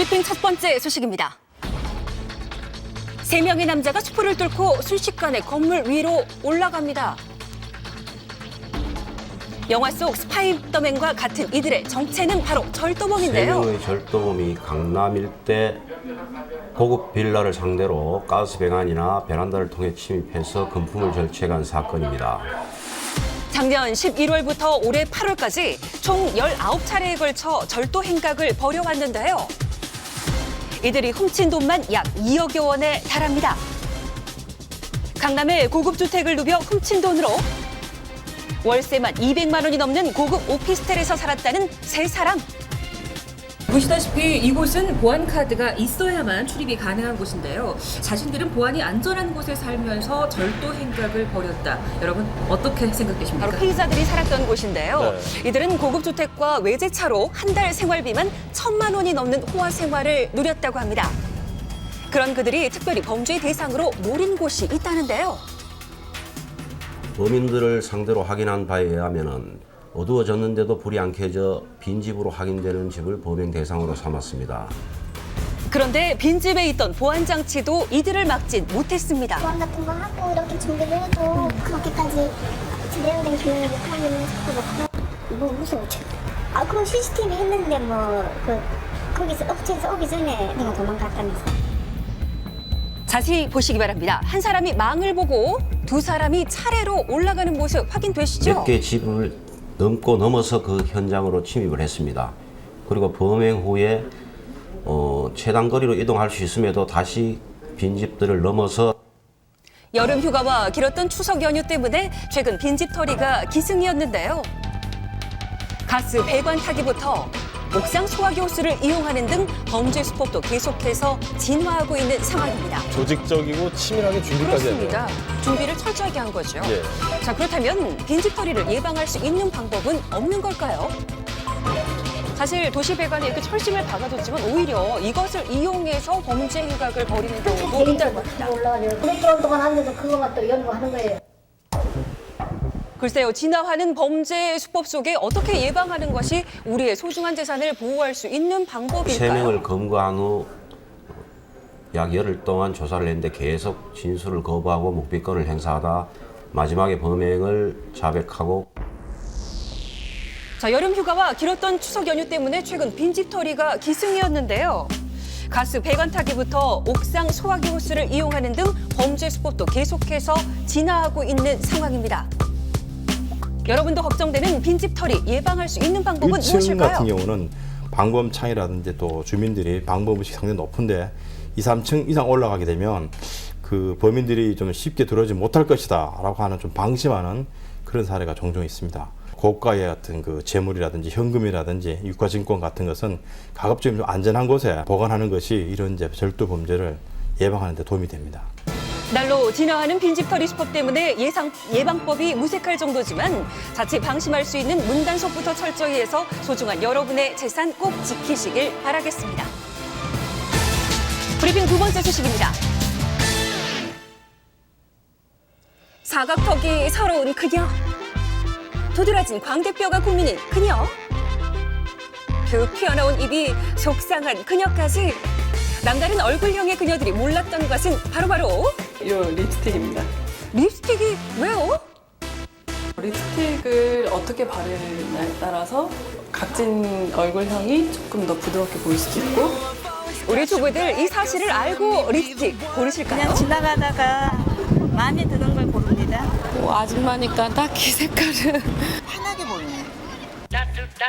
브리핑 첫 번째 소식입니다. 3명의 남자가 숲을 뚫고 순식간에 건물 위로 올라갑니다. 영화 속 스파이더맨과 같은 이들의 정체는 바로 절도범인데요. 3명의 절도범이 강남 일대 고급 빌라를 상대로 가스 배관이나 베란다를 통해 침입해서 금품을 절취해간 사건입니다. 작년 11월부터 올해 8월까지 총 19차례에 걸쳐 절도 행각을 벌여왔는데요. 이들이 훔친 돈만 약 2억여 원에 달합니다. 강남의 고급 주택을 누벼 훔친 돈으로 월세만 200만 원이 넘는 고급 오피스텔에서 살았다는 세 사람. 보시다시피 이곳은 보안 카드가 있어야만 출입이 가능한 곳인데요. 자신들은 보안이 안전한 곳에 살면서 절도 행각을 벌였다. 여러분 어떻게 생각되십니까? 바로 피의자들이 살았던 곳인데요. 이들은 고급 주택과 외제차로 한 달 생활비만 1,000만 원이 넘는 호화 생활을 누렸다고 합니다. 그런 그들이 특별히 범죄의 대상으로 노린 곳이 있다는데요. 범인들을 상대로 확인한 바에 의하면 어두워졌는데도 불이 안 켜져 빈집으로 확인되는 집을 범행 대상으로 삼았습니다. 그런데 빈집에 있던 보안 장치도 이들을 막진 못했습니다. 보안 같은 거 하고 이렇게 준비를 해도 그렇게까지 제대로 된 교육을 못하면 자꾸 뭐 무서웠죠. 그럼 CCTV 했는데 거기서 업체에서 오기 전에 내가 도망갔다면서. 자세히 보시기 바랍니다. 한 사람이 망을 보고 두 사람이 차례로 올라가는 모습 확인되시죠? 몇 개 집을 넘어서 그 현장으로 침입을 했습니다. 그리고 범행 후에 최단 거리로 이동할 수 있음에도 다시 빈집들을 넘어서 여름 휴가와 길었던 추석 연휴 때문에 최근 빈집 털이가 기승이었는데요. 가스 배관 타기부터 옥상 소화기 호스를 이용하는 등 범죄 수법도 계속해서 진화하고 있는 상황입니다. 조직적이고 치밀하게 준비까지 그렇습니다. 했네요. 준비를 철저하게 한 거죠. 예. 자, 그렇다면 빈집 털이를 예방할 수 있는 방법은 없는 걸까요? 사실 도시 배관에 이렇게 철심을 박아뒀지만 오히려 이것을 이용해서 범죄 행각을 벌이는 경우도 있다고 합니다. 올라가요. 100개월 동안 하는데도 그것만 또 연구하는 거예요. 글쎄요, 진화하는 범죄 수법 속에 어떻게 예방하는 것이 우리의 소중한 재산을 보호할 수 있는 방법일까요? 3명을 검거한 후 약 열흘 동안 조사를 했는데 계속 진술을 거부하고 묵비권을 행사하다 마지막에 범행을 자백하고. 자, 여름 휴가와 길었던 추석 연휴 때문에 최근 빈집 털이가 기승이었는데요. 가스 배관 타기부터 옥상 소화기 호스를 이용하는 등 범죄 수법도 계속해서 진화하고 있는 상황입니다. 여러분도 걱정되는 빈집 털이 예방할 수 있는 방법은 1층 무엇일까요? 같은 경우는 방범창이라든지 또 주민들이 방범의식이 상당히 높은데 2, 3층 이상 올라가게 되면 그 범인들이 좀 쉽게 들어오지 못할 것이다 라고 하는 좀 방심하는 그런 사례가 종종 있습니다. 고가의 같은 그 재물이라든지 현금이라든지 유가증권 같은 것은 가급적 좀 안전한 곳에 보관하는 것이 이런 이제 절도 범죄를 예방하는 데 도움이 됩니다. 날로 진화하는 빈집털이 수법 때문에 예방법이 무색할 정도지만 자칫 방심할 수 있는 문단속부터 철저히 해서 소중한 여러분의 재산 꼭 지키시길 바라겠습니다. 브리핑 두 번째 소식입니다. 사각턱이 서러운 그녀. 도드라진 광대뼈가 고민인 그녀. 그 튀어나온 입이 속상한 그녀까지. 남다른 얼굴형의 그녀들이 몰랐던 것은 바로 이 립스틱입니다. 립스틱이 왜요? 립스틱을 어떻게 바르느냐에 따라서 각진 얼굴형이 조금 더 부드럽게 보일 수도 있고. 우리 주부들 이 사실을 알고 립스틱 고르실까요? 그냥 지나가다가 마음에 드는 걸 고릅니다. 뭐 아줌마니까 딱히 색깔은 편하게 보이네.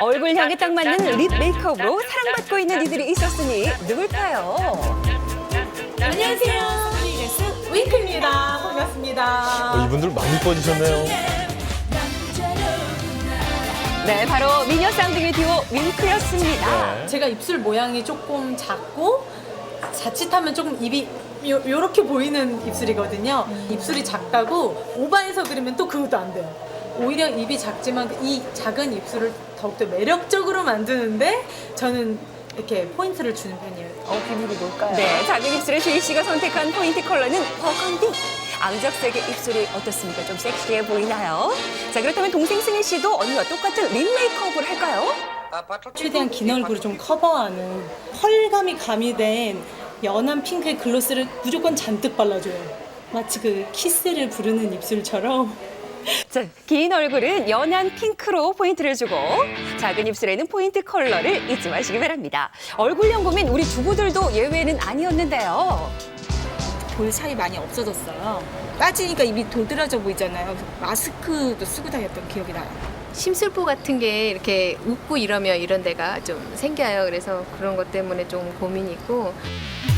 얼굴형에 딱 맞는 립 메이크업으로 사랑받고 있는 이들이 있었으니 누굴까요? 안녕하세요. 스미레스 윙크입니다. 반갑습니다. 이분들 많이 뻗으셨네요. 네, 바로 미녀 쌍둥이 듀오 윙크였습니다. 제가 입술 모양이 조금 작고 자칫하면 조금 입이 요렇게 보이는 입술이거든요. 입술이 작다고 오바해서 그리면 또 그것도 안 돼요. 오히려 입이 작지만 이 작은 입술을 더욱더 매력적으로 만드는데 저는 이렇게 포인트를 주는 편이에요. 비밀이 뭘까요? 네, 작은 입술의 주희 씨가 선택한 포인트 컬러는 버건디. 암적색의 입술이 어떻습니까? 좀 섹시해 보이나요? 자, 그렇다면 동생 승희 씨도 언니와 똑같은 립 메이크업을 할까요? 최대한 긴 얼굴을 좀 커버하는 펄감이 가미된 연한 핑크의 글로스를 무조건 잔뜩 발라줘요. 마치 그 키스를 부르는 입술처럼. 자, 긴 얼굴은 연한 핑크로 포인트를 주고 작은 입술에는 포인트 컬러를 잊지 마시기 바랍니다. 얼굴형 고민 우리 주부들도 예외는 아니었는데요. 볼 살이 많이 없어졌어요. 빠지니까 입이 도드라져 보이잖아요. 마스크도 쓰고 다녔던 기억이 나요. 심술보 같은 게 이렇게 웃고 이러면 이런 데가 좀 생겨요. 그래서 그런 것 때문에 좀 고민이 있고.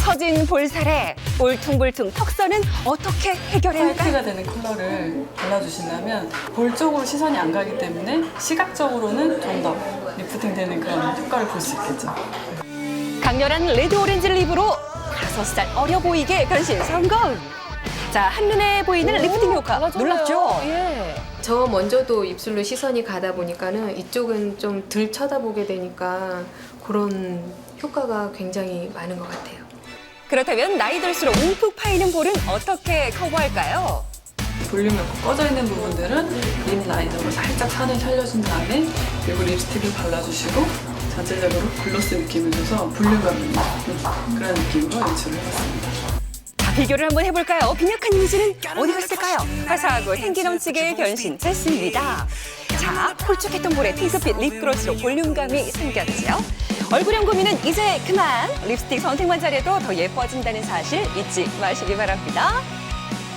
처진 볼살에 울퉁불퉁 턱선은 어떻게 해결해야 할까요? 화이트가 되는 컬러를 발라주신다면 볼 쪽으로 시선이 안 가기 때문에 시각적으로는 좀 더 리프팅 되는 그런 효과를 볼 수 있겠죠. 강렬한 레드 오렌지 립으로 5살 어려 보이게 변신 성공! 자, 한눈에 보이는 리프팅 효과 놀랍죠? 예. 저 먼저도 입술로 시선이 가다 보니까는 이쪽은 좀 덜 쳐다보게 되니까 그런 효과가 굉장히 많은 것 같아요. 그렇다면 나이 들수록 움푹 파이는 볼은 어떻게 커버할까요? 볼륨이 없고 꺼져 있는 부분들은 립 라이너로 살짝 산을 살려준 다음에 그리고 립스틱을 발라주시고 전체적으로 글로스 느낌을 줘서 볼륨감 있는 그런 느낌으로 연출을 해봤습니다. 자, 비교를 한번 해볼까요? 빈약한 이미지는 어디 갔을까요? 화사하고 생기 넘치게 변신했습니다. 자, 홀쭉했던 볼에 핑크빛 립그로스로 볼륨감이 생겼죠? 얼굴형 고민은 이제 그만! 립스틱 선택만 잘해도 더 예뻐진다는 사실 잊지 마시기 바랍니다.